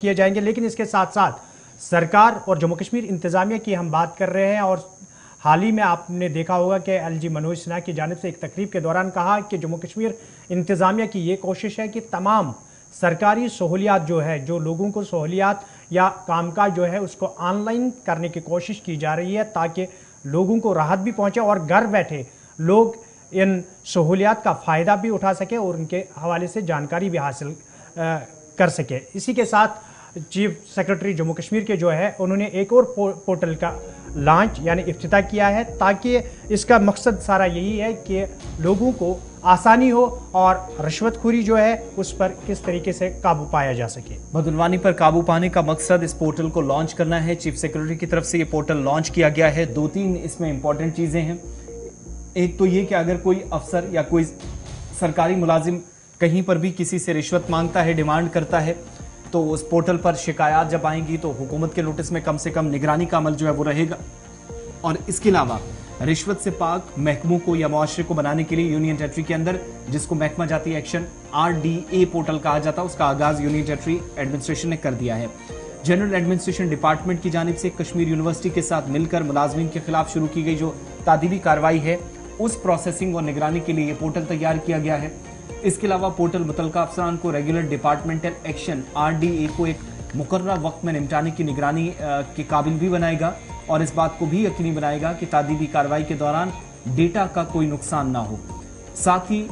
किए जाएंगे। लेकिन इसके साथ साथ सरकार और जम्मू कश्मीर इंतजामिया की हम बात कर रहे हैं और हाल ही में आपने देखा होगा कि एलजी मनोज सिन्हा की जानिब से एक तकरीब के दौरान कहा कि जम्मू कश्मीर इंतजामिया की ये कोशिश है कि तमाम सरकारी सहूलियात जो है, जो लोगों को सहूलियात या कामकाज जो है उसको ऑनलाइन करने की कोशिश की जा रही है ताकि लोगों को राहत भी पहुंचे और घर बैठे लोग इन सहूलियात का फ़ायदा भी उठा सके और उनके हवाले से जानकारी भी हासिल कर सके। इसी के साथ चीफ सेक्रेटरी जम्मू कश्मीर के जो है उन्होंने एक और पोर्टल का लॉन्च यानी इफ्तिताह किया है ताकि इसका मकसद सारा यही है कि लोगों को आसानी हो और रिश्वतखोरी जो है उस पर किस तरीके से काबू पाया जा सके। बदनवानी पर काबू पाने का मकसद इस पोर्टल को लॉन्च करना है। चीफ सेक्रेटरी की तरफ से ये पोर्टल लॉन्च किया गया है। 2-3 इसमें इंपॉर्टेंट चीज़ें हैं। एक तो ये कि अगर कोई अफसर या कोई सरकारी मुलाजिम कहीं पर भी किसी से रिश्वत मांगता है, डिमांड करता है, तो उस पोर्टल पर शिकायत जब आएंगी तो हुकूमत के नोटिस में कम से कम निगरानी का अमल जो है वो रहेगा। और इसके अलावा रिश्वत से पाक महकमों को या मुआशरे को बनाने के लिए यूनियन टेरिटरी के अंदर, जिसको महकमा जाती एक्शन RDA पोर्टल कहा जाता है, उसका आगाज यूनियन टेरिटरी एडमिनिस्ट्रेशन ने कर दिया है। जनरल एडमिनिस्ट्रेशन डिपार्टमेंट की जानिब से कश्मीर यूनिवर्सिटी के साथ मिलकर मुलाजमीन के खिलाफ शुरू की गई जो तादीबी कार्रवाई है उस प्रोसेसिंग और निगरानी के लिए ये पोर्टल तैयार किया गया है। इसके अलावा पोर्टल मुतलका अफसरान को रेगुलर डिपार्टमेंटल एक्शन RDA को एक मुकर्ररा वक्त में निपटाने की निगरानी के काबिल भी बनाएगा और इस बात को भी यकीनी बनाएगा कि तादीबी कार्रवाई के दौरान डेटा का कोई नुकसान ना हो। साथ ही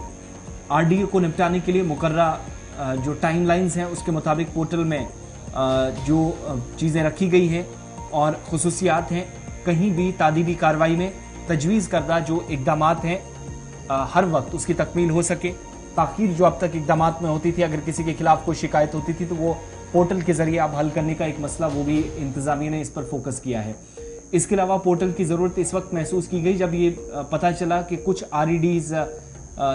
RDA को निपटाने के लिए मुकर्ररा जो टाइमलाइंस हैं उसके मुताबिक पोर्टल में जो चीज़ें रखी गई हैं और खुसूसियात हैं, कहीं भी तादीबी कार्रवाई में तजवीज़ करदा जो इक़दामात हैं हर वक्त उसकी तकमील हो सके। ताखीर जो अब तक इक़दामात में होती थी, अगर किसी के खिलाफ कोई शिकायत होती थी तो वो पोर्टल के जरिए अब हल करने का एक मसला, वो भी इंतजामिया ने इस पर फोकस किया है। इसके अलावा पोर्टल की ज़रूरत इस वक्त महसूस की गई जब ये पता चला कि कुछ REDs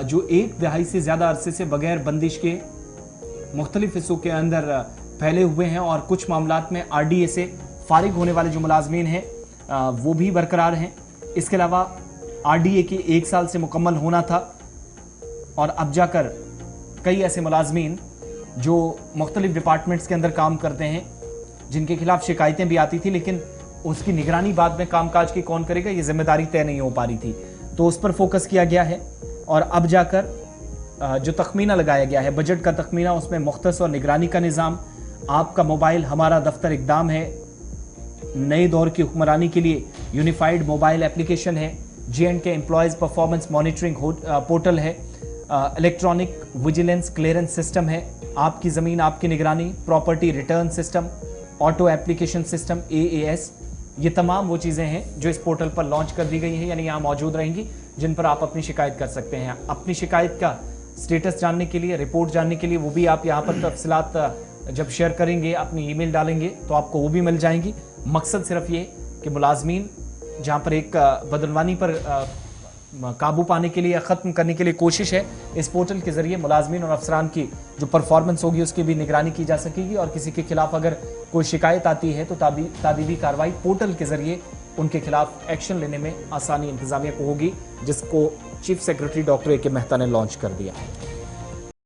जो 1 दहाई से ज़्यादा अरसे से बगैर बंदिश के मुख्तलिफ हिस्सों के अंदर फैले हुए हैं और कुछ मामलात में RDA से फारिग होने वाले जो मुलाजमीन हैं वो भी बरकरार हैं। इसके अलावा RDA की 1 साल से मुकम्मल होना था और अब जाकर कई ऐसे मुलाजमीन जो मुख्तलिफ डिपार्टमेंट्स के अंदर काम करते हैं जिनके खिलाफ शिकायतें भी आती थी, लेकिन उसकी निगरानी बाद में कामकाज की कौन करेगा ये जिम्मेदारी तय नहीं हो पा रही थी, तो उस पर फोकस किया गया है। और अब जाकर जो तखमीना लगाया गया है, बजट का तखमीना, उसमें मुख्तस और निगरानी का निज़ाम, आपका मोबाइल हमारा दफ्तर इक़दाम है, नए दौर की हुक्मरानी के लिए यूनिफाइड मोबाइल एप्लीकेशन है, J&K employees performance monitoring portal है, इलेक्ट्रॉनिक विजिलेंस क्लियरेंस सिस्टम है, आपकी ज़मीन आपकी निगरानी, property return system, auto application system AAS, ये तमाम वो चीज़ें हैं जो इस पोर्टल पर लॉन्च कर दी गई हैं, यानी यहाँ मौजूद रहेंगी, जिन पर आप अपनी शिकायत कर सकते हैं। अपनी शिकायत का स्टेटस जानने के लिए, रिपोर्ट जानने के लिए, वो भी आप यहाँ पर तफसीलात जब शेयर करेंगे, अपनी ईमेल डालेंगे तो आपको वो भी मिल जाएंगी। मकसद सिर्फ ये कि मुलाजमीन जहाँ पर एक बदनवानी पर काबू पाने के लिए या ख़त्म करने के लिए कोशिश है, इस पोर्टल के ज़रिए मुलाजमीन और अफसरान की जो परफॉर्मेंस होगी उसकी भी निगरानी की जा सकेगी और किसी के खिलाफ अगर कोई शिकायत आती है तो तादीबी कार्रवाई पोर्टल के ज़रिए उनके खिलाफ एक्शन लेने में आसानी इंतजामिया को होगी, जिसको chief secretary doctor AK Mehta ने लॉन्च कर दिया है।